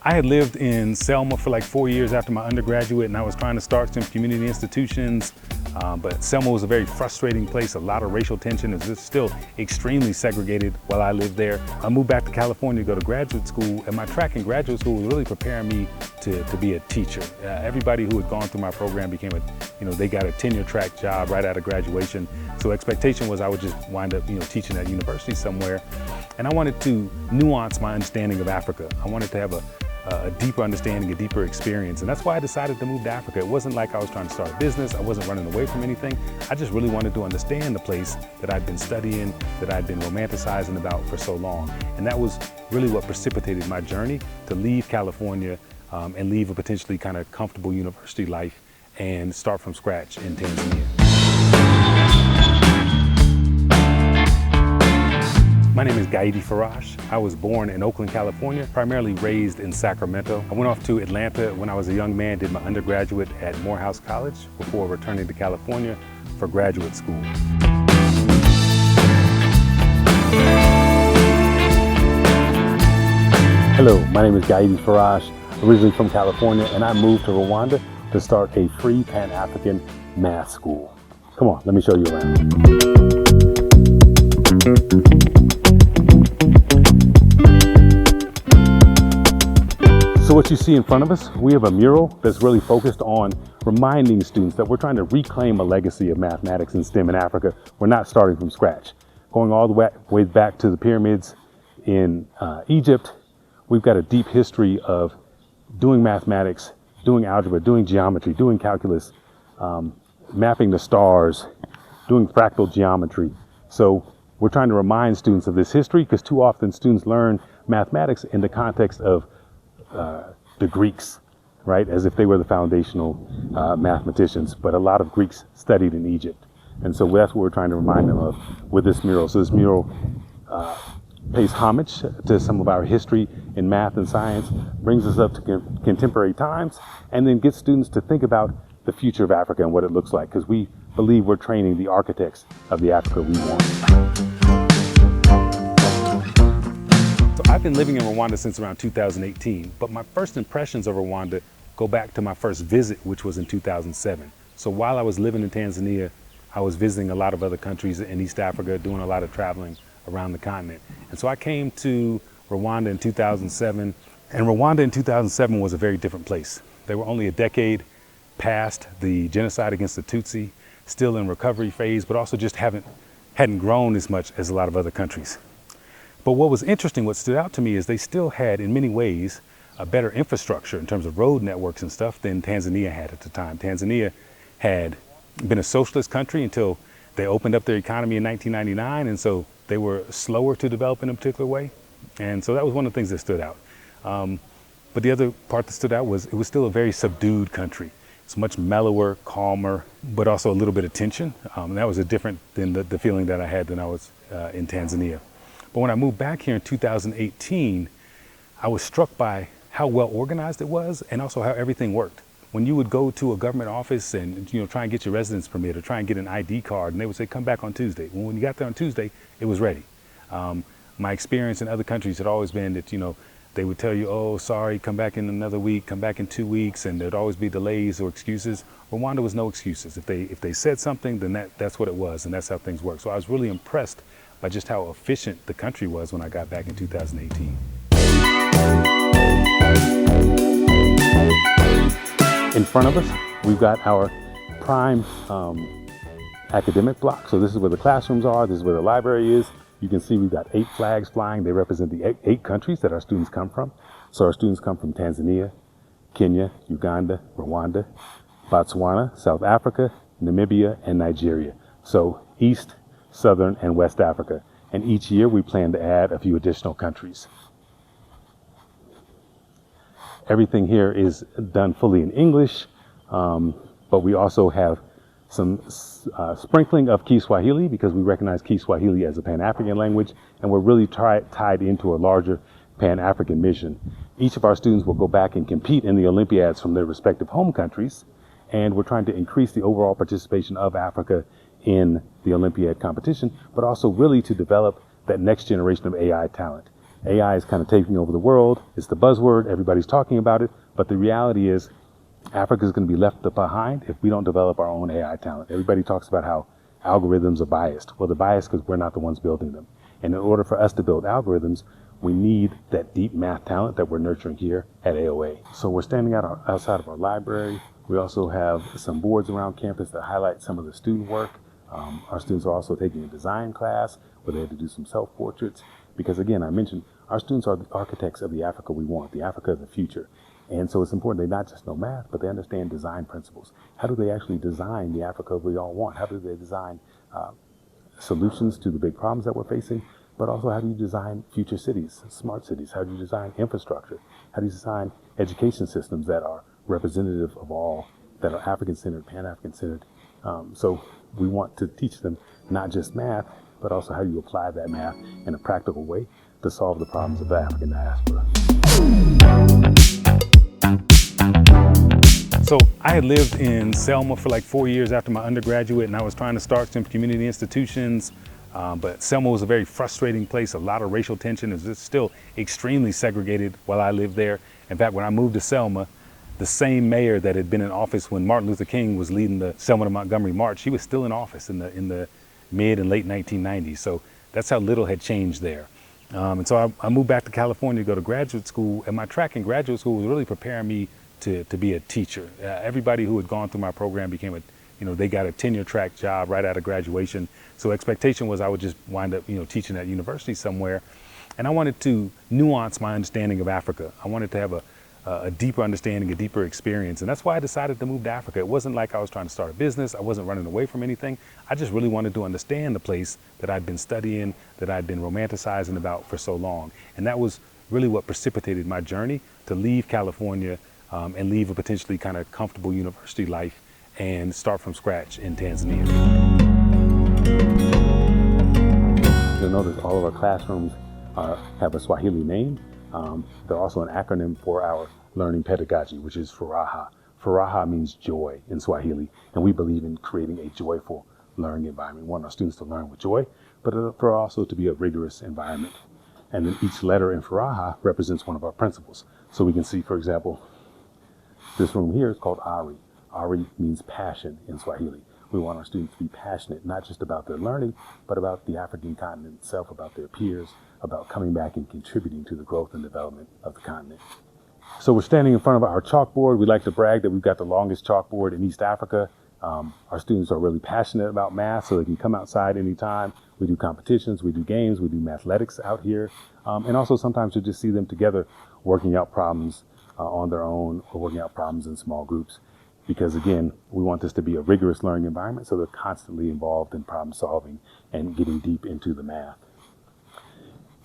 I had lived in Selma for like 4 years after my undergraduate, and I was trying to start some community institutions, but Selma was a very frustrating place, a lot of racial tension. It was still extremely segregated while I lived there. I moved back to California to go to graduate school, and my track in graduate school was really preparing me to be a teacher. Everybody who had gone through my program became they got a tenure track job right out of graduation. So expectation was I would just wind up, teaching at university somewhere. And I wanted to nuance my understanding of Africa. I wanted to have a deeper understanding, a deeper experience. And that's why I decided to move to Africa. It wasn't like I was trying to start a business. I wasn't running away from anything. I just really wanted to understand the place that I'd been studying, that I'd been romanticizing about for so long. And that was really what precipitated my journey to leave California and leave a potentially kind of comfortable university life and start from scratch in Tanzania. My name is Gaidi Faraj. I was born in Oakland, California, primarily raised in Sacramento. I went off to Atlanta when I was a young man, did my undergraduate at Morehouse College before returning to California for graduate school. Hello, my name is Gaidi Faraj, originally from California, and I moved to Rwanda to start a free Pan-African math school. Come on, let me show you around. So what you see in front of us, we have a mural that's really focused on reminding students that we're trying to reclaim a legacy of mathematics and STEM in Africa. We're not starting from scratch. Going all the way back to the pyramids in Egypt, we've got a deep history of doing mathematics, doing algebra, doing geometry, doing calculus, mapping the stars, doing fractal geometry. So we're trying to remind students of this history because too often students learn mathematics in the context of the Greeks, right? As if they were the foundational mathematicians, but a lot of Greeks studied in Egypt. And so that's what we're trying to remind them of with this mural. So this mural pays homage to some of our history in math and science, brings us up to contemporary times, and then gets students to think about the future of Africa and what it looks like, because we believe we're training the architects of the Africa we want. I've been living in Rwanda since around 2018, but my first impressions of Rwanda go back to my first visit, which was in 2007. So while I was living in Tanzania, I was visiting a lot of other countries in East Africa, doing a lot of traveling around the continent. And so I came to Rwanda in 2007, and Rwanda in 2007 was a very different place. They were only a decade past the genocide against the Tutsi, still in recovery phase, but also just hadn't grown as much as a lot of other countries. But what was interesting, what stood out to me is they still had, in many ways, a better infrastructure in terms of road networks and stuff than Tanzania had at the time. Tanzania had been a socialist country until they opened up their economy in 1999, and so they were slower to develop in a particular way. And so that was one of the things that stood out. But the other part that stood out was it was still a very subdued country. It's much mellower, calmer, but also a little bit of tension. And that was different than the feeling that I had when I was in Tanzania. But when I moved back here in 2018, I was struck by how well organized it was and also how everything worked. When you would go to a government office and try and get your residence permit or try and get an ID card, and they would say, come back on Tuesday. Well, when you got there on Tuesday, it was ready. My experience in other countries had always been that, they would tell you, oh, sorry, come back in another week, come back in 2 weeks, and there'd always be delays or excuses. Rwanda was no excuses. If they said something, then that's what it was, and that's how things work. So I was really impressed by just how efficient the country was when I got back in 2018. In front of us, we've got our prime academic block. So this is where the classrooms are, this is where the library is. You can see we've got 8 flags flying. They represent the 8 countries that our students come from. So our students come from Tanzania, Kenya, Uganda, Rwanda, Botswana, South Africa, Namibia, and Nigeria. So East, Southern, and West Africa. And each year we plan to add a few additional countries. Everything here is done fully in English, but we also have some sprinkling of Kiswahili because we recognize Kiswahili as a Pan-African language, and we're really tied into a larger Pan-African mission. Each of our students will go back and compete in the Olympiads from their respective home countries, and we're trying to increase the overall participation of Africa in the Olympiad competition, but also really to develop that next generation of AI talent. AI is kind of taking over the world. It's the buzzword. Everybody's talking about it. But the reality is Africa is going to be left behind if we don't develop our own AI talent. Everybody talks about how algorithms are biased. Well, they're biased because we're not the ones building them. And in order for us to build algorithms, we need that deep math talent that we're nurturing here at AOA. So we're standing outside of our library. We also have some boards around campus that highlight some of the student work. Our students are also taking a design class where they have to do some self-portraits. Because again, I mentioned our students are the architects of the Africa we want, the Africa of the future. And so it's important they not just know math, but they understand design principles. How do they actually design the Africa we all want? How do they design solutions to the big problems that we're facing? But also, how do you design future cities, smart cities? How do you design infrastructure? How do you design education systems that are representative of all, that are African-centered, Pan-African-centered? So we want to teach them not just math, but also how do you apply that math in a practical way to solve the problems of the African diaspora. So I had lived in Selma for like 4 years after my undergraduate, and I was trying to start some community institutions. But Selma was a very frustrating place, a lot of racial tension. It was still extremely segregated while I lived there. In fact, when I moved to Selma, the same mayor that had been in office when Martin Luther King was leading the Selma to Montgomery March, he was still in office in the mid and late 1990s. So that's how little had changed there. And so I moved back to California to go to graduate school, and my track in graduate school was really preparing me to be a teacher. Everybody who had gone through my program became they got a tenure track job right out of graduation. So expectation was I would just wind up, teaching at university somewhere. And I wanted to nuance my understanding of Africa. I wanted to have a deeper understanding, a deeper experience. And that's why I decided to move to Africa. It wasn't like I was trying to start a business. I wasn't running away from anything. I just really wanted to understand the place that I'd been studying, that I'd been romanticizing about for so long. And that was really what precipitated my journey to leave California and leave a potentially kind of comfortable university life and start from scratch in Tanzania. You'll notice all of our classrooms have a Swahili name. They're also an acronym for our learning pedagogy, which is Furaha. Furaha means joy in Swahili, and we believe in creating a joyful learning environment. We want our students to learn with joy, but for also to be a rigorous environment. And then each letter in Furaha represents one of our principles. So we can see, for example, this room here is called Ari. Ari means passion in Swahili. We want our students to be passionate, not just about their learning, but about the African continent itself, about their peers, about coming back and contributing to the growth and development of the continent. So we're standing in front of our chalkboard. We like to brag that we've got the longest chalkboard in East Africa. Our students are really passionate about math, so they can come outside anytime. We do competitions, we do games, we do mathletics out here. And also sometimes you just see them together working out problems on their own or working out problems in small groups. Because again, we want this to be a rigorous learning environment, so they're constantly involved in problem solving and getting deep into the math.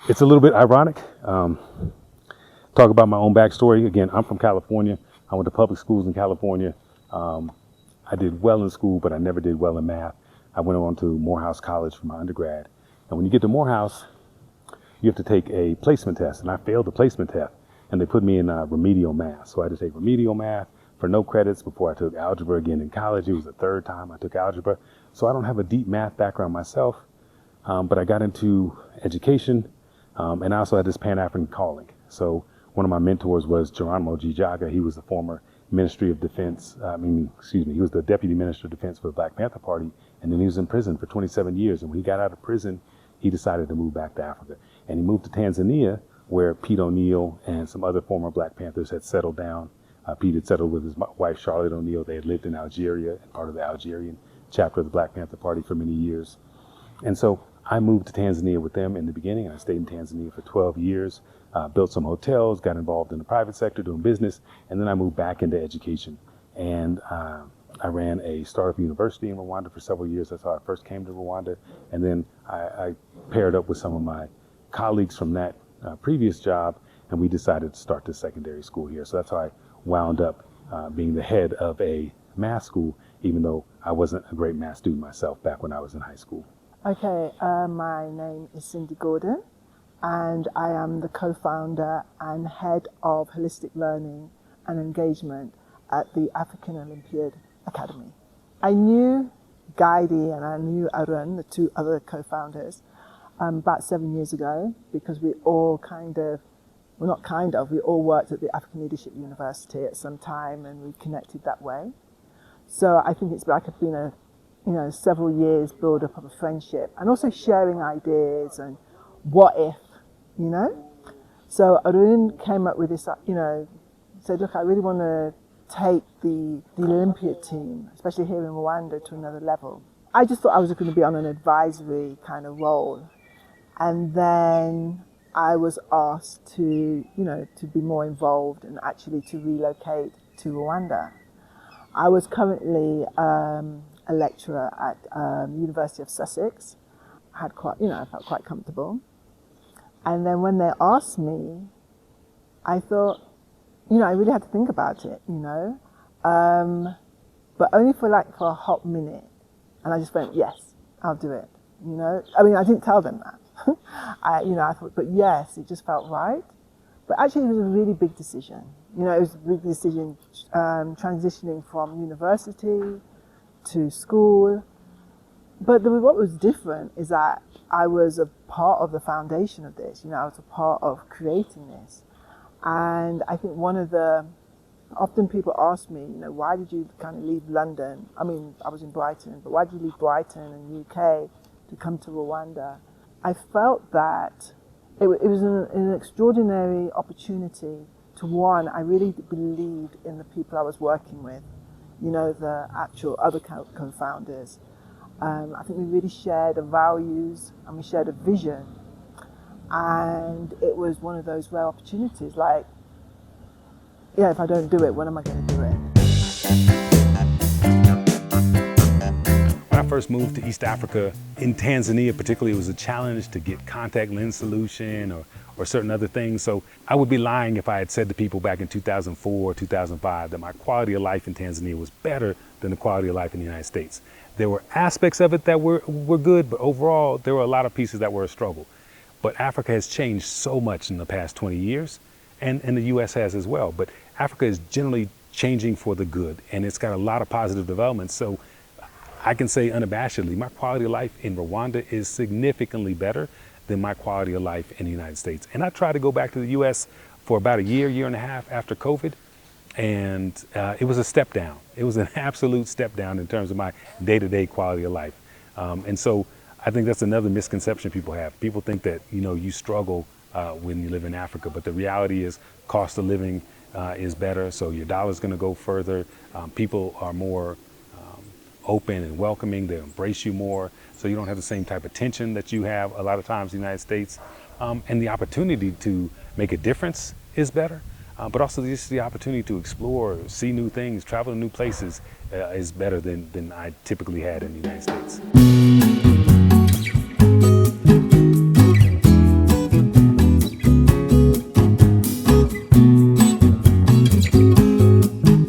It's a little bit ironic. Talk about my own backstory. Again, I'm from California. I went to public schools in California. I did well in school, but I never did well in math. I went on to Morehouse College for my undergrad. And when you get to Morehouse, you have to take a placement test, and I failed the placement test. And they put me in remedial math. So I had to take remedial math for no credits before I took algebra again in college. It was the third time I took algebra. So I don't have a deep math background myself, but I got into education, and I also had this Pan-African calling. So one of my mentors was Geronimo G. Jaga. He was the former Ministry of Defense, he was the Deputy Minister of Defense for the Black Panther Party, and then he was in prison for 27 years. And when he got out of prison, he decided to move back to Africa. And he moved to Tanzania, where Pete O'Neill and some other former Black Panthers had settled down. Pete had settled with his wife, Charlotte O'Neill. They had lived in Algeria and part of the Algerian chapter of the Black Panther Party for many years. And so I moved to Tanzania with them in the beginning, and I stayed in Tanzania for 12 years, built some hotels, got involved in the private sector doing business, and then I moved back into education. And I ran a startup university in Rwanda for several years. That's how I first came to Rwanda. And then I paired up with some of my colleagues from that previous job, and we decided to start this secondary school here. So that's how I wound up being the head of a math school, even though I wasn't a great math student myself back when I was in high school. Okay, my name is Cindy Gordon, and I am the co-founder and head of holistic learning and engagement at the African Olympiad Academy. I knew Gaidi and I knew Arun, the two other co-founders, about 7 years ago, because we all we all worked at the African Leadership University at some time, and we connected that way. So I think it's like been a several years build up of a friendship, and also sharing ideas and what if, you know. So Arun came up with this, said, look, I really want to take the Olympiad team, especially here in Rwanda, to another level. I just thought I was going to be on an advisory kind of role. And then I was asked to be more involved and actually to relocate to Rwanda. I was currently a lecturer at University of Sussex. I felt quite comfortable. And then when they asked me, I thought, I really had to think about it, but only for a hot minute. And I just went, yes, I'll do it, I didn't tell them that. I thought, but yes, it just felt right. But actually it was a really big decision. It was a big decision transitioning from university to school. But what was different is that I was a part of the foundation of this. I was a part of creating this. And I think often people ask me, why did you kind of leave London? I was in Brighton, but why did you leave Brighton and UK to come to Rwanda? I felt that it was an extraordinary opportunity to, one, I really believed in the people I was working with, the actual other co-founders. I think we really shared the values and we shared a vision. And it was one of those rare opportunities, if I don't do it, when am I going to do it? When I first moved to East Africa, in Tanzania particularly, it was a challenge to get contact lens solution or certain other things. So I would be lying if I had said to people back in 2004 or 2005 that my quality of life in Tanzania was better than the quality of life in the United States. There were aspects of it that were good, but overall, there were a lot of pieces that were a struggle. But Africa has changed so much in the past 20 years, and the U.S. has as well. But Africa is generally changing for the good, and it's got a lot of positive developments. So I can say unabashedly, my quality of life in Rwanda is significantly better than my quality of life in the United States. And I tried to go back to the U.S. for about a year and a half after COVID, and it was a step down. It was an absolute step down in terms of my day-to-day quality of life. And so I think that's another misconception people have. People think that, you struggle when you live in Africa, but the reality is cost of living is better, so your dollar's gonna go further. People are more open and welcoming, they embrace you more, so you don't have the same type of tension that you have a lot of times in the United States. And the opportunity to make a difference is better, but also just the opportunity to explore, see new things, travel to new places is better than I typically had in the United States.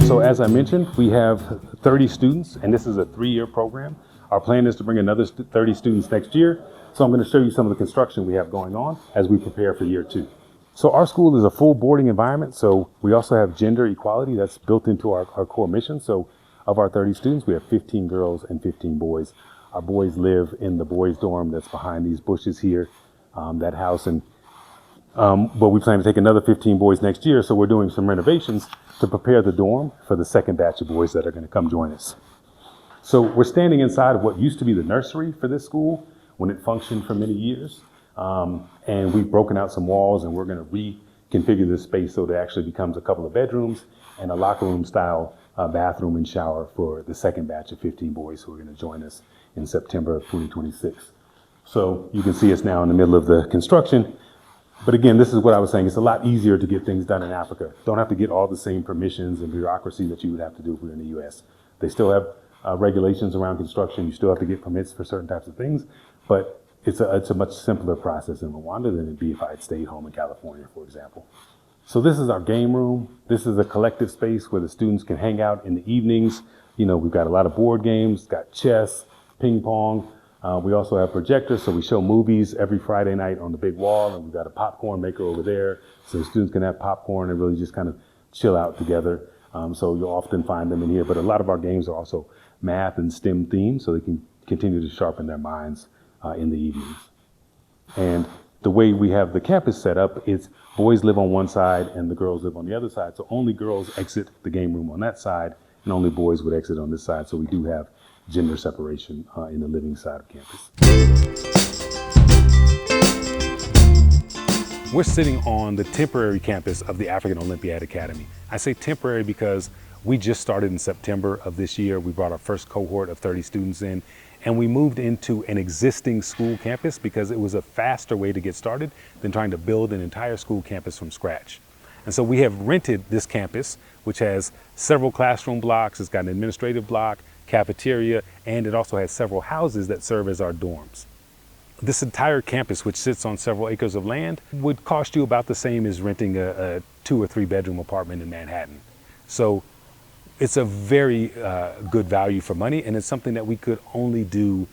So as I mentioned, we have 30 students, and this is a 3-year program. Our plan is to bring another 30 students next year. So I'm going to show you some of the construction we have going on as we prepare for year 2. So our school is a full boarding environment. So we also have gender equality that's built into our core mission. So of our 30 students, we have 15 girls and 15 boys. Our boys live in the boys' dorm that's behind these bushes here, that house. But we plan to take another 15 boys next year. So we're doing some renovations to prepare the dorm for the second batch of boys that are going to come join us. So we're standing inside of what used to be the nursery for this school when it functioned for many years. And we've broken out some walls, and we're going to reconfigure this space so that it actually becomes a couple of bedrooms and a locker room style bathroom and shower for the second batch of 15 boys who are going to join us in September of 2026. So you can see us now in the middle of the construction. But again, this is what I was saying. It's a lot easier to get things done in Africa. Don't have to get all the same permissions and bureaucracy that you would have to do if we were in the U.S. They still have regulations around construction. You still have to get permits for certain types of things, but it's a much simpler process in Rwanda than it'd be if I had stayed home in California, for example. So this is our game room. This is a collective space where the students can hang out in the evenings. We've got a lot of board games, got chess, ping pong. We also have projectors, so we show movies every Friday night on the big wall, and we've got a popcorn maker over there, so the students can have popcorn and really just kind of chill out together. So you'll often find them in here, but a lot of our games are also math and STEM themed, so they can continue to sharpen their minds in the evenings. And the way we have the campus set up is boys live on one side and the girls live on the other side. So only girls exit the game room on that side and only boys would exit on this side. So we do have gender separation in the living side of campus. We're sitting on the temporary campus of the African Olympiad Academy. I say temporary because we just started in September of this year. We brought our first cohort of 30 students in, and we moved into an existing school campus because it was a faster way to get started than trying to build an entire school campus from scratch. And so we have rented this campus, which has several classroom blocks. It's got an administrative block, cafeteria, and it also has several houses that serve as our dorms. This entire campus, which sits on several acres of land, would cost you about the same as renting a 2 or 3 bedroom apartment in Manhattan. So it's a very good value for money, and it's something that we could only do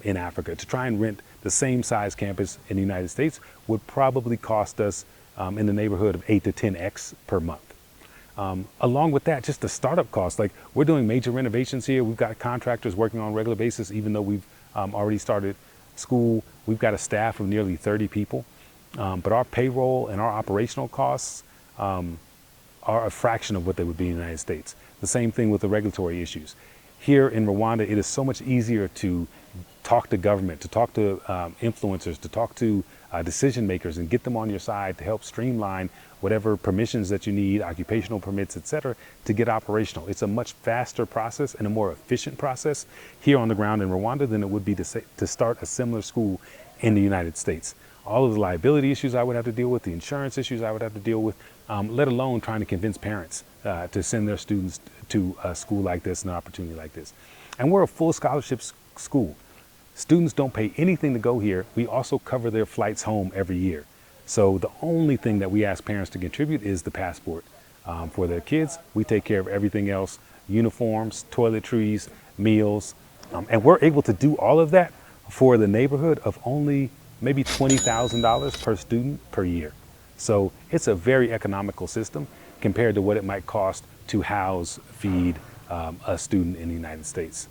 in Africa. To try and rent the same size campus in the United States would probably cost us in the neighborhood of 8 to 10x per month. Along with that, just the startup costs. Like, we're doing major renovations here. We've got contractors working on a regular basis, even though we've already started school. We've got a staff of nearly 30 people, but our payroll and our operational costs are a fraction of what they would be in the United States. The same thing with the regulatory issues. Here in Rwanda, it is so much easier to talk to government, to talk to influencers, to talk to decision makers and get them on your side to help streamline whatever permissions that you need, occupational permits, etc., to get operational. It's a much faster process and a more efficient process here on the ground in Rwanda than it would be to start a similar school in the United States. All of the liability issues I would have to deal with, the insurance issues I would have to deal with, let alone trying to convince parents to send their students to a school like this and an opportunity like this. And we're a full scholarship school. Students don't pay anything to go here. We also cover their flights home every year. So the only thing that we ask parents to contribute is the passport for their kids. We take care of everything else: uniforms, toiletries, meals. And we're able to do all of that for the neighborhood of only maybe $20,000 per student per year. So it's a very economical system compared to what it might cost to house, feed a student in the United States.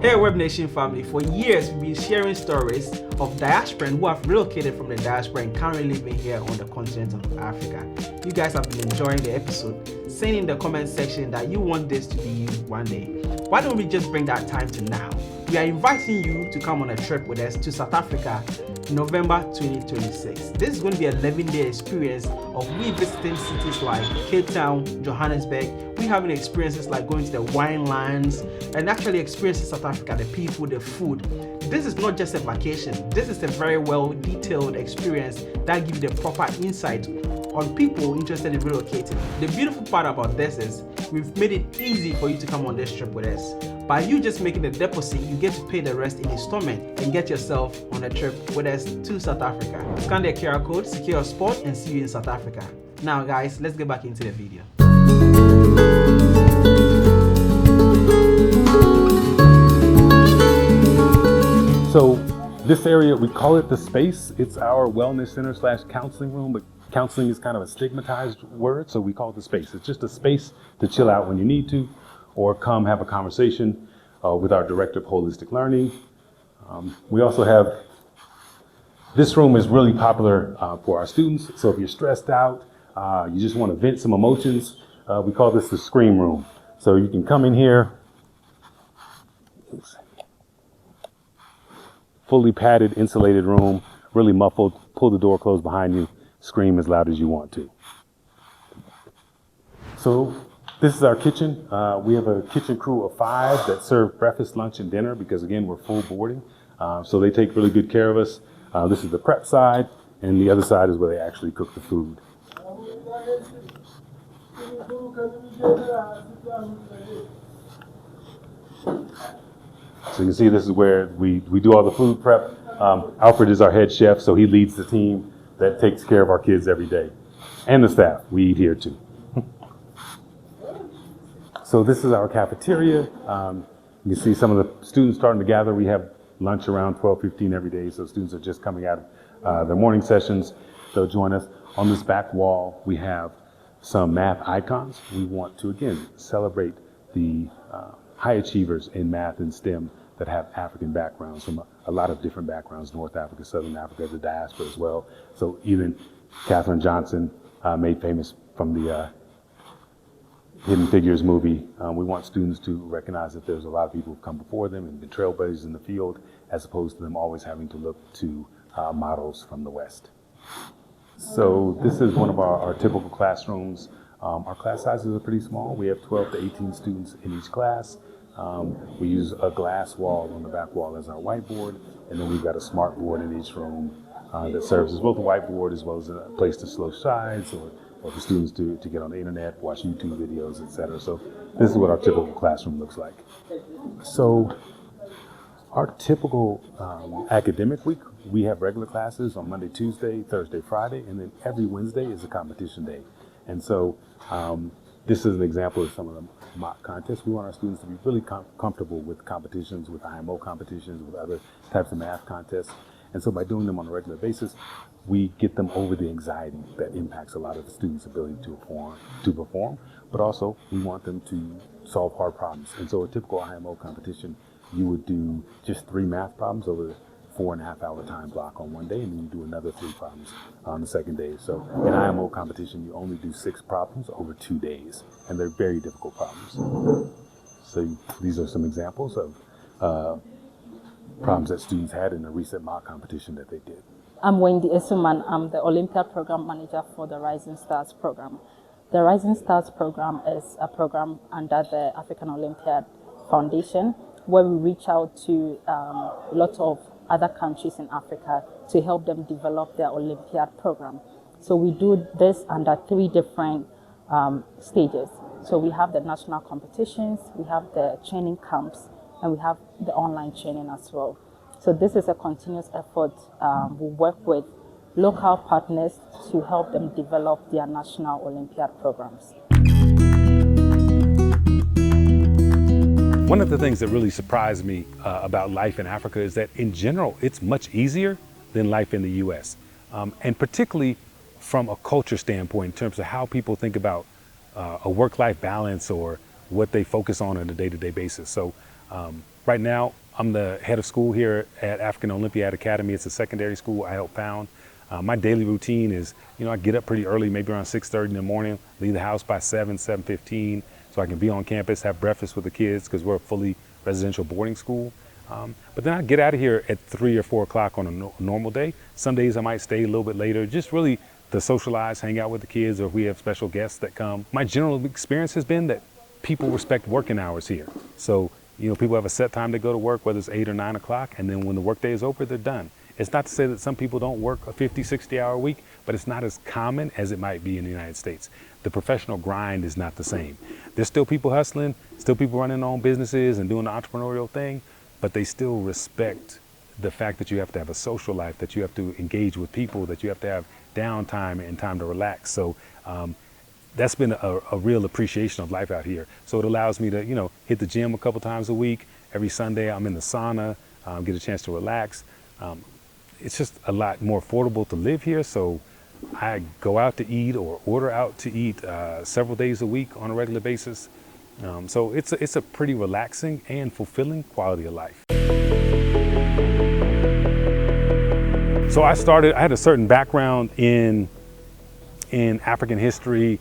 Here at Web Nation family, for years we've been sharing stories of diasporans who have relocated from the diaspora and currently living here on the continent of Africa. You guys have been enjoying the episode, saying in the comment section that you want this to be you one day. Why don't we just bring that time to now? We are inviting you to come on a trip with us to South Africa, November 2026. This is going to be an 11-day experience of we visiting cities like Cape Town, Johannesburg. We having experiences like going to the wine lands and actually experiencing South Africa, the people, the food. This is not just a vacation. This is a very well detailed experience that gives you the proper insight on people interested in relocating. The beautiful part about this is we've made it easy for you to come on this trip with us. By you just making the deposit, you get to pay the rest in installment and get yourself on a trip with us to South Africa. Scan the QR code, secure your spot, and see you in South Africa. Now guys, let's get back into the video. So this area, we call it the space. It's our wellness center / counseling room, but counseling is kind of a stigmatized word, so we call it the space. It's just a space to chill out when you need to, or come have a conversation with our director of holistic learning. We also have, this room is really popular for our students. So if you're stressed out, you just want to vent some emotions, we call this the scream room. So you can come in here, fully padded, insulated room, really muffled, pull the door closed behind you, scream as loud as you want to. So this is our kitchen. We have a kitchen crew of 5 that serve breakfast, lunch, and dinner because, again, we're full boarding. So they take really good care of us. This is the prep side, and the other side is where they actually cook the food. So you can see this is where we do all the food prep. Alfred is our head chef, so he leads the team that takes care of our kids every day. And the staff, we eat here too. So this is our cafeteria. You can see some of the students starting to gather. We have lunch around 12:15 every day, so students are just coming out of their morning sessions. They'll join us. On this back wall, we have some math icons. We want to, again, celebrate the high achievers in math and STEM that have African backgrounds from a lot of different backgrounds, North Africa, Southern Africa, the diaspora as well. So even Katherine Johnson, made famous from the Hidden Figures movie, we want students to recognize that there's a lot of people who've come before them and been trailblazers in the field, as opposed to them always having to look to models from the West. So this is one of our typical classrooms. Our class sizes are pretty small. We have 12 to 18 students in each class. We use a glass wall on the back wall as our whiteboard, and then we've got a Smartboard in each room that serves as both a whiteboard as well as a place to slow slides or for students to get on the internet, watch YouTube videos, etc. So this is what our typical classroom looks like. So our typical academic week, we have regular classes on Monday, Tuesday, Thursday, Friday, and then every Wednesday is a competition day. And so this is an example of some of the mock contests. We want our students to be really comfortable with competitions, with IMO competitions, with other types of math contests. And so by doing them on a regular basis, we get them over the anxiety that impacts a lot of the students' ability to perform, but also we want them to solve hard problems. And so a typical IMO competition, you would do just 3 math problems over the 4.5-hour time block on one day, and then you do another 3 problems on the second day. So in IMO competition, you only do 6 problems over 2 days, and they're very difficult problems. So these are some examples of problems that students had in a recent mock competition that they did. I'm Wendy Esuman. I'm the Olympiad Program Manager for the Rising Stars Program. The Rising Stars Program is a program under the African Olympiad Foundation, where we reach out to lots of other countries in Africa to help them develop their Olympiad program. So we do this under 3 different stages. So we have the national competitions, we have the training camps, and we have the online training as well. So this is a continuous effort. We work with local partners to help them develop their national Olympiad programs. One of the things that really surprised me about life in Africa is that in general, it's much easier than life in the US. And particularly from a culture standpoint, in terms of how people think about a work-life balance or what they focus on a day-to-day basis. So right now, I'm the head of school here at African Olympiad Academy. It's a secondary school I helped found. My daily routine is, I get up pretty early, maybe around 6:30 in the morning, leave the house by 7:15, so I can be on campus, have breakfast with the kids, because we're a fully residential boarding school. But then I get out of here at 3 or 4 o'clock on a normal day. Some days I might stay a little bit later, just really to socialize, hang out with the kids, or if we have special guests that come. My general experience has been that people respect working hours here. So, people have a set time to go to work, whether it's 8 or 9 o'clock, and then when the workday is over, they're done. It's not to say that some people don't work a 50, 60-hour week, but it's not as common as it might be in the United States. The professional grind is not the same. There's still people hustling, still people running their own businesses and doing the entrepreneurial thing, but they still respect the fact that you have to have a social life, that you have to engage with people, that you have to have downtime and time to relax. So that's been a real appreciation of life out here. So it allows me to, hit the gym a couple times a week. Every Sunday I'm in the sauna, get a chance to relax. It's just a lot more affordable to live here. So I go out to eat or order out to eat several days a week on a regular basis. So it's a pretty relaxing and fulfilling quality of life. So I had a certain background in African history,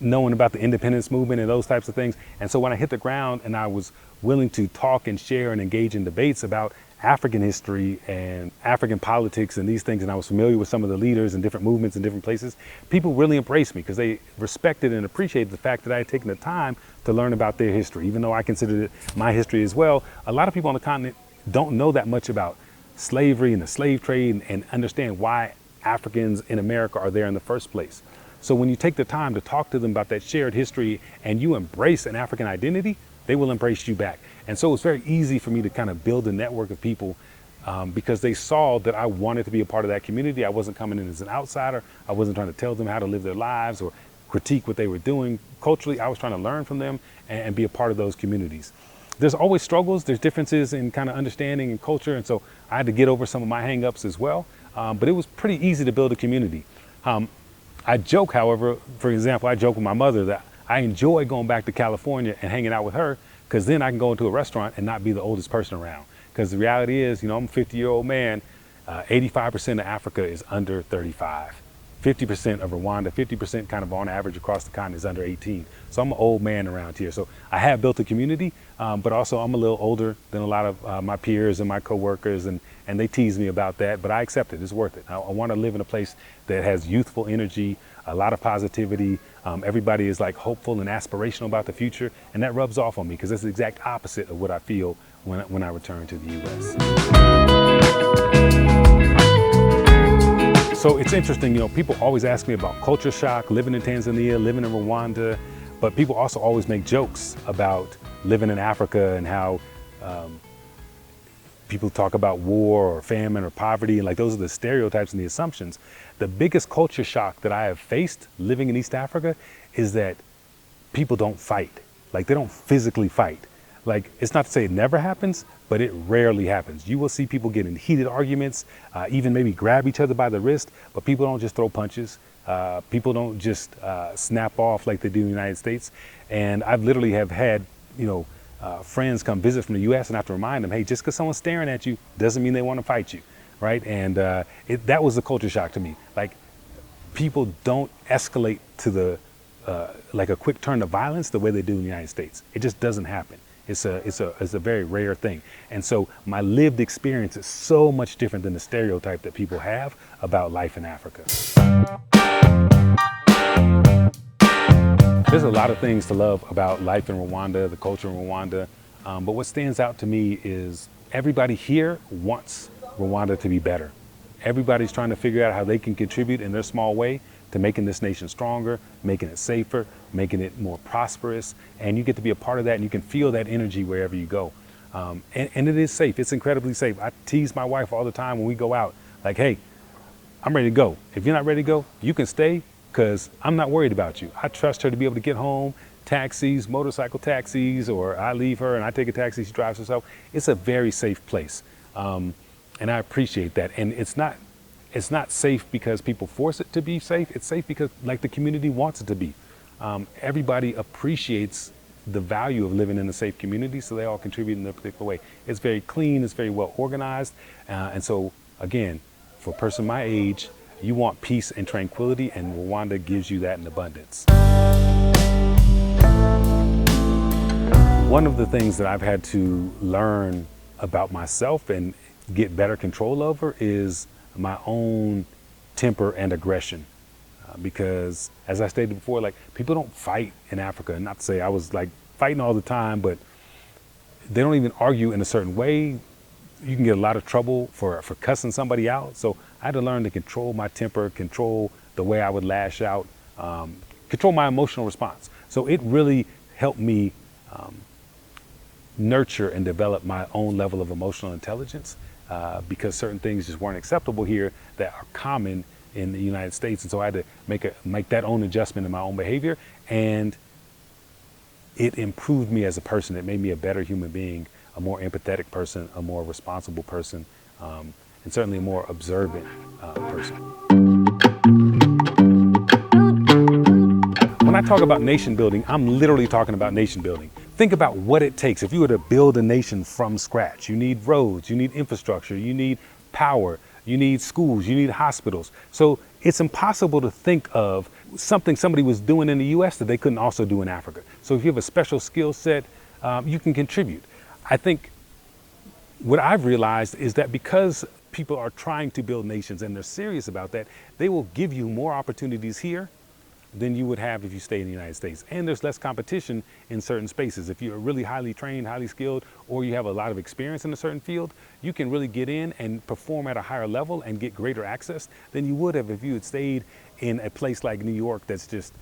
knowing about the independence movement and those types of things. And so when I hit the ground and I was willing to talk and share and engage in debates about African history and African politics and these things, and I was familiar with some of the leaders and different movements in different places, people really embraced me because they respected and appreciated the fact that I had taken the time to learn about their history. Even though I considered it my history as well, a lot of people on the continent don't know that much about slavery and the slave trade and understand why Africans in America are there in the first place. So when you take the time to talk to them about that shared history and you embrace an African identity, they will embrace you back. And so it's very easy for me to kind of build a network of people because they saw that I wanted to be a part of that community. I wasn't coming in as an outsider. I wasn't trying to tell them how to live their lives or critique what they were doing. Culturally, I was trying to learn from them and be a part of those communities. There's always struggles. There's differences in kind of understanding and culture. And so I had to get over some of my hangups as well. But it was pretty easy to build a community. I joke, however, for example, I joke with my mother that I enjoy going back to California and hanging out with her because then I can go into a restaurant and not be the oldest person around. Because the reality is, I'm a 50-year-old man, 85% of Africa is under 35. 50% of Rwanda, 50% kind of on average across the continent is under 18. So I'm an old man around here. So I have built a community, but also I'm a little older than a lot of my peers and my coworkers, and they tease me about that, but I accept it. It's worth it. I want to live in a place that has youthful energy, a lot of positivity. Everybody is like hopeful and aspirational about the future, and that rubs off on me because it's the exact opposite of what I feel when I return to the U.S. So it's interesting, people always ask me about culture shock, living in Tanzania, living in Rwanda, but people also always make jokes about living in Africa and how people talk about war or famine or poverty, and like those are the stereotypes and the assumptions. The biggest culture shock that I have faced living in East Africa is that people don't fight. Like, they don't physically fight. Like, it's not to say it never happens, but it rarely happens. You will see people get in heated arguments, even maybe grab each other by the wrist, but people don't just throw punches. People don't just snap off like they do in the United States. And I've literally have had, friends come visit from the US, and I have to remind them, hey, just because someone's staring at you doesn't mean they want to fight you, right? And that was the culture shock to me. Like, people don't escalate to the, like a quick turn to violence the way they do in the United States. It just doesn't happen. It's a very rare thing. And so my lived experience is so much different than the stereotype that people have about life in Africa. There's a lot of things to love about life in Rwanda, the culture in Rwanda. But what stands out to me is everybody here wants Rwanda to be better. Everybody's trying to figure out how they can contribute in their small way to making this nation stronger, making it safer, making it more prosperous. And you get to be a part of that, and you can feel that energy wherever you go. And it is safe. It's incredibly safe. I tease my wife all the time when we go out, like, hey, I'm ready to go. If you're not ready to go, you can stay, because I'm not worried about you. I trust her to be able to get home, taxis, motorcycle taxis, or I leave her and I take a taxi, she drives herself. It's a very safe place. And I appreciate that. And it's not safe because people force it to be safe. It's safe because, like, the community wants it to be. Everybody appreciates the value of living in a safe community, so they all contribute in their particular way. It's very clean, it's very well organized. And so, again, for a person my age, you want peace and tranquility, and Rwanda gives you that in abundance. One of the things that I've had to learn about myself and get better control over is my own temper and aggression. Because, as I stated before, like, people don't fight in Africa. Not to say I was like fighting all the time, but they don't even argue in a certain way. You can get a lot of trouble for cussing somebody out. So I had to learn to control my temper, control the way I would lash out, control my emotional response. So it really helped me nurture and develop my own level of emotional intelligence, because certain things just weren't acceptable here that are common in the United States. And so I had to make that own adjustment in my own behavior, and it improved me as a person. It made me a better human being, a more empathetic person, a more responsible person, and certainly a more observant person. When I talk about nation building, I'm literally talking about nation building. Think about what it takes. If you were to build a nation from scratch, you need roads, you need infrastructure, you need power, you need schools, you need hospitals. So it's impossible to think of something somebody was doing in the US that they couldn't also do in Africa. So if you have a special skill set, you can contribute. I think what I've realized is that because people are trying to build nations and they're serious about that, they will give you more opportunities here than you would have if you stay in the United States. And there's less competition in certain spaces. If you're really highly trained, highly skilled, or you have a lot of experience in a certain field, you can really get in and perform at a higher level and get greater access than you would have if you had stayed in a place like New York that's just,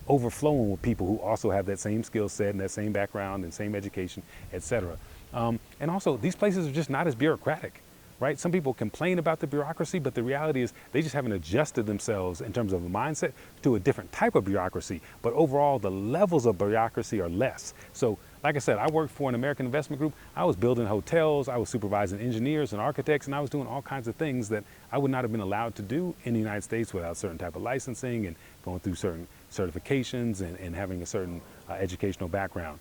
overflowing with people who also have that same skill set and that same background and same education, etc. And also, these places are just not as bureaucratic. Right? Some people complain about the bureaucracy, but the reality is they just haven't adjusted themselves in terms of a mindset to a different type of bureaucracy. But overall, the levels of bureaucracy are less. So, like I said, I worked for an American investment group. I was building hotels, I was supervising engineers and architects, and I was doing all kinds of things that I would not have been allowed to do in the United States without certain type of licensing and going through certain certifications and having a certain educational background.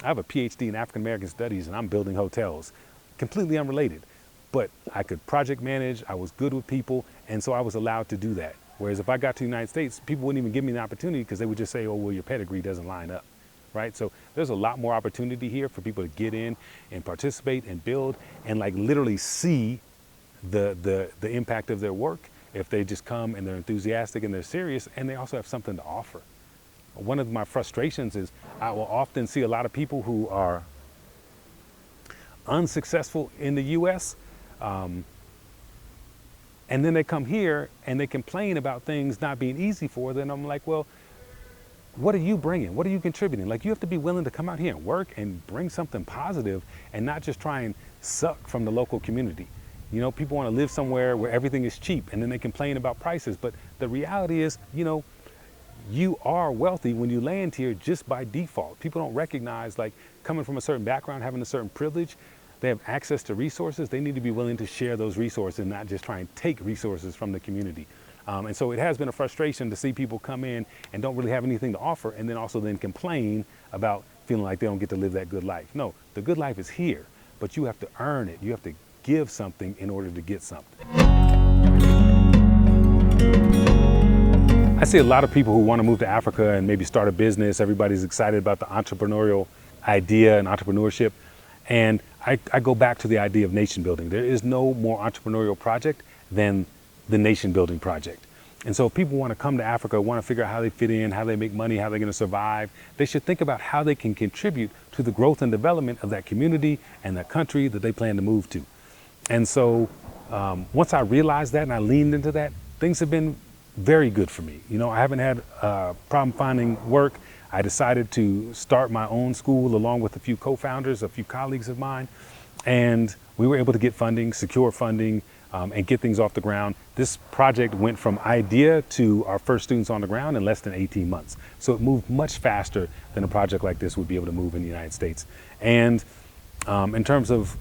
I have a PhD in African American Studies and I'm building hotels, completely unrelated. But I could project manage, I was good with people, and so I was allowed to do that. Whereas if I got to the United States, people wouldn't even give me the opportunity because they would just say, oh, well, your pedigree doesn't line up, right? So there's a lot more opportunity here for people to get in and participate and build and like literally see the impact of their work if they just come and they're enthusiastic and they're serious and they also have something to offer. One of my frustrations is I will often see a lot of people who are unsuccessful in the US, and then they come here and they complain about things not being easy for them. I'm like, well, what are you bringing? What are you contributing? Like, you have to be willing to come out here and work and bring something positive and not just try and suck from the local community. You know, people want to live somewhere where everything is cheap and then they complain about prices. But the reality is, you know, you are wealthy when you land here just by default. People don't recognize, like, coming from a certain background, having a certain privilege, they have access to resources. They need to be willing to share those resources and not just try and take resources from the community. And so it has been a frustration to see people come in and don't really have anything to offer and then also then complain about feeling like they don't get to live that good life. No, the good life is here, but you have to earn it. You have to give something in order to get something. I see a lot of people who want to move to Africa and maybe start a business. Everybody's excited about the entrepreneurial idea and entrepreneurship. And I go back to the idea of nation building. There is no more entrepreneurial project than the nation building project. And so if people want to come to Africa, want to figure out how they fit in, how they make money, how they're going to survive, they should think about how they can contribute to the growth and development of that community and that country that they plan to move to. And so once I realized that and I leaned into that, things have been very good for me. You know, I haven't had a problem finding work. I decided to start my own school along with a few co-founders, a few colleagues of mine, and we were able to get funding, secure funding, and get things off the ground. This project went from idea to our first students on the ground in less than 18 months. So it moved much faster than a project like this would be able to move in the United States. And in terms of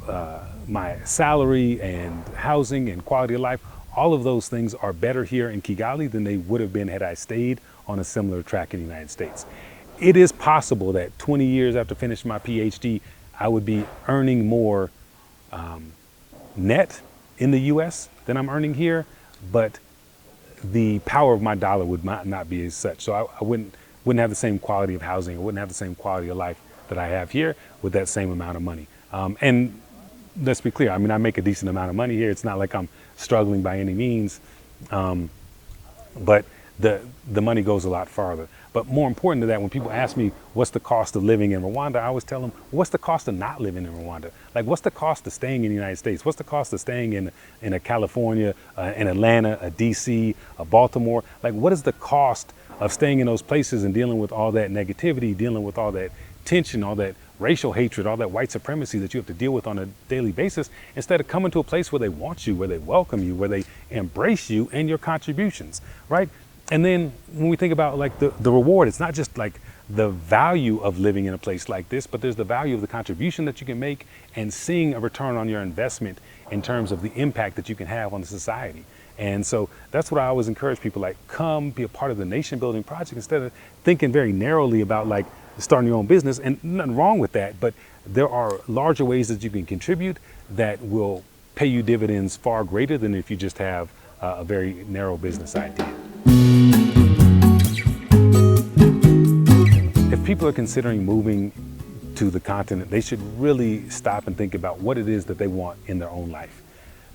my salary and housing and quality of life, all of those things are better here in Kigali than they would have been had I stayed on a similar track in the United States. It is possible that 20 years after finishing my PhD, I would be earning more net in the US than I'm earning here, but the power of my dollar would not be as such. So I wouldn't have the same quality of housing, I wouldn't have the same quality of life that I have here with that same amount of money. And let's be clear, I mean, I make a decent amount of money here. It's not like I'm struggling by any means, but the money goes a lot farther. But more important to that, when people ask me, what's the cost of living in Rwanda, I always tell them, what's the cost of not living in Rwanda? Like, what's the cost of staying in the United States? What's the cost of staying in a California, in Atlanta, a DC, a Baltimore? Like, what is the cost of staying in those places and dealing with all that negativity, dealing with all that tension, all that racial hatred, all that white supremacy that you have to deal with on a daily basis, instead of coming to a place where they want you, where they welcome you, where they embrace you and your contributions, right? And then when we think about like the reward, it's not just like the value of living in a place like this, but there's the value of the contribution that you can make and seeing a return on your investment in terms of the impact that you can have on the society. And so that's what I always encourage people, like, come be a part of the nation building project instead of thinking very narrowly about like starting your own business. And nothing wrong with that, but there are larger ways that you can contribute that will pay you dividends far greater than if you just have a very narrow business idea. If people are considering moving to the continent, they should really stop and think about what it is that they want in their own life.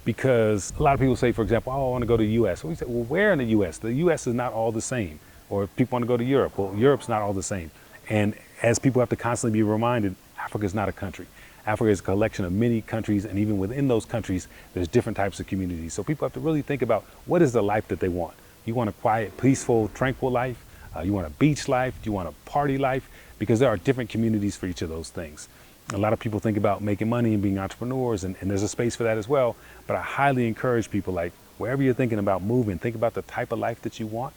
Because a lot of people say, for example, oh, I want to go to the US. We say, well, where in the US? The US is not all the same. Or if people want to go to Europe, well, Europe's not all the same. And as people have to constantly be reminded, Africa is not a country. Africa is a collection of many countries, and even within those countries, there's different types of communities. So people have to really think about what is the life that they want. You want a quiet, peaceful, tranquil life? You want a beach life? Do you want a party life? Because there are different communities for each of those things. A lot of people think about making money and being entrepreneurs, and there's a space for that as well. But I highly encourage people, like, wherever you're thinking about moving, think about the type of life that you want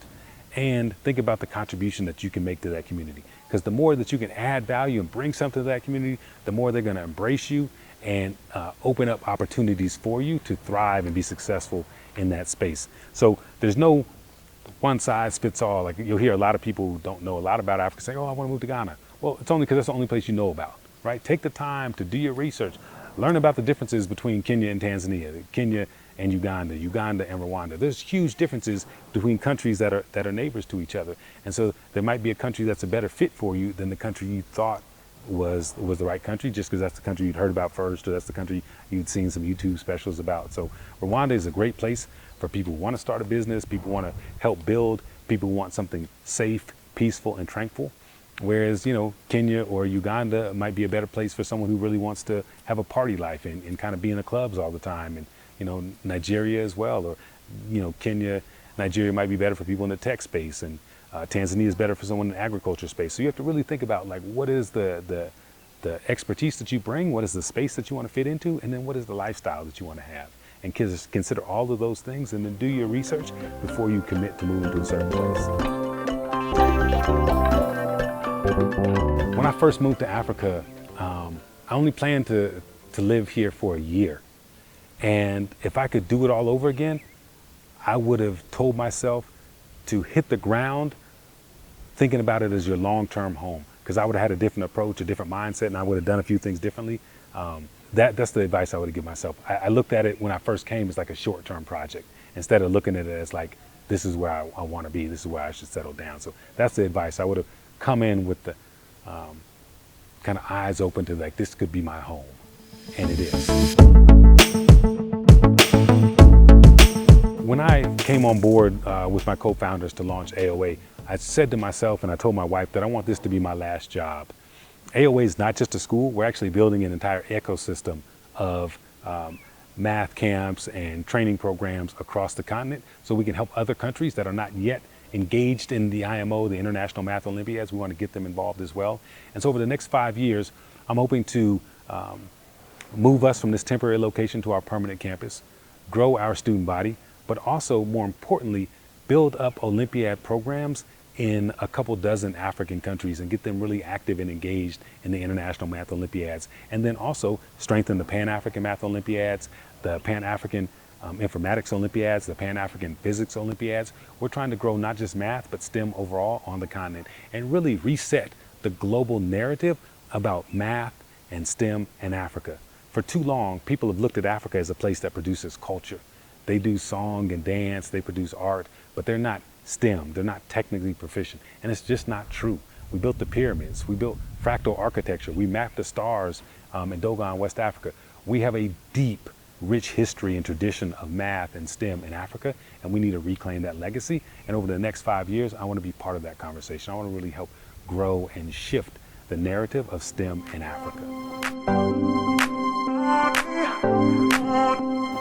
and think about the contribution that you can make to that community. Because the more that you can add value and bring something to that community, the more they're going to embrace you and open up opportunities for you to thrive and be successful in that space. So there's no one size fits all. Like, you'll hear a lot of people who don't know a lot about Africa say, oh, I want to move to Ghana. Well, it's only because that's the only place you know about, right? Take the time to do your research. Learn about the differences between Kenya and Tanzania, Kenya and Uganda, Uganda and Rwanda. There's huge differences between countries that are neighbors to each other. And so there might be a country that's a better fit for you than the country you thought was the right country, just because that's the country you'd heard about first, or that's the country you'd seen some YouTube specials about. So Rwanda is a great place for people who want to start a business, people who want to help build, people who want something safe, peaceful, and tranquil. Whereas, Kenya or Uganda might be a better place for someone who really wants to have a party life and kind of be in the clubs all the time. And, Nigeria as well, or, Kenya, Nigeria might be better for people in the tech space, and Tanzania is better for someone in the agriculture space. So you have to really think about, like, what is the expertise that you bring, what is the space that you want to fit into, and then what is the lifestyle that you want to have. And consider all of those things, and then do your research before you commit to moving to a certain place. When I first moved to Africa, I only planned to live here for a year. And if I could do it all over again, I would have told myself to hit the ground thinking about it as your long-term home, because I would have had a different approach, a different mindset, and I would have done a few things differently. That's the advice I would have given myself. I looked at it when I first came as like a short-term project, instead of looking at it as like, this is where I want to be, this is where I should settle down. So that's the advice. I would have come in with the kind of eyes open to, like, this could be my home, and it is. When I came on board with my co-founders to launch AOA, I said to myself, and I told my wife, that I want this to be my last job. AOA is not just a school. We're actually building an entire ecosystem of math camps and training programs across the continent, so we can help other countries that are not yet engaged in the IMO, the International Math Olympiads. We want to get them involved as well. And so over the next 5 years, I'm hoping to move us from this temporary location to our permanent campus, grow our student body, but also, more importantly, build up Olympiad programs in a couple dozen African countries and get them really active and engaged in the International Math Olympiads. And then also strengthen the Pan-African Math Olympiads, the Pan-African Informatics Olympiads, the Pan-African Physics Olympiads. We're trying to grow not just math, but STEM overall on the continent, and really reset the global narrative about math and STEM and Africa. For too long, people have looked at Africa as a place that produces culture. They do song and dance, they produce art, but they're not STEM, they're not technically proficient. And it's just not true. We built the pyramids, we built fractal architecture, we mapped the stars in Dogon, West Africa. We have a deep, rich history and tradition of math and STEM in Africa, and we need to reclaim that legacy. And over the next 5 years, I want to be part of that conversation. I want to really help grow and shift the narrative of STEM in Africa.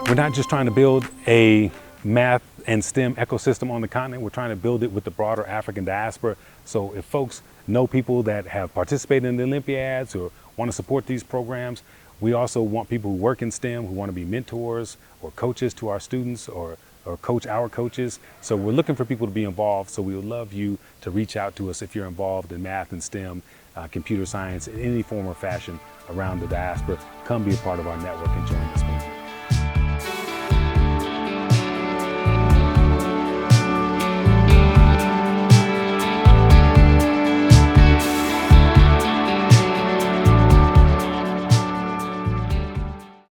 We're not just trying to build a math and STEM ecosystem on the continent, we're trying to build it with the broader African diaspora. So if folks know people that have participated in the Olympiads or want to support these programs, we also want people who work in STEM, who want to be mentors or coaches to our students or coach our coaches. So we're looking for people to be involved. So we would love you to reach out to us if you're involved in math and STEM, computer science, in any form or fashion around the diaspora. Come be a part of our network and join us.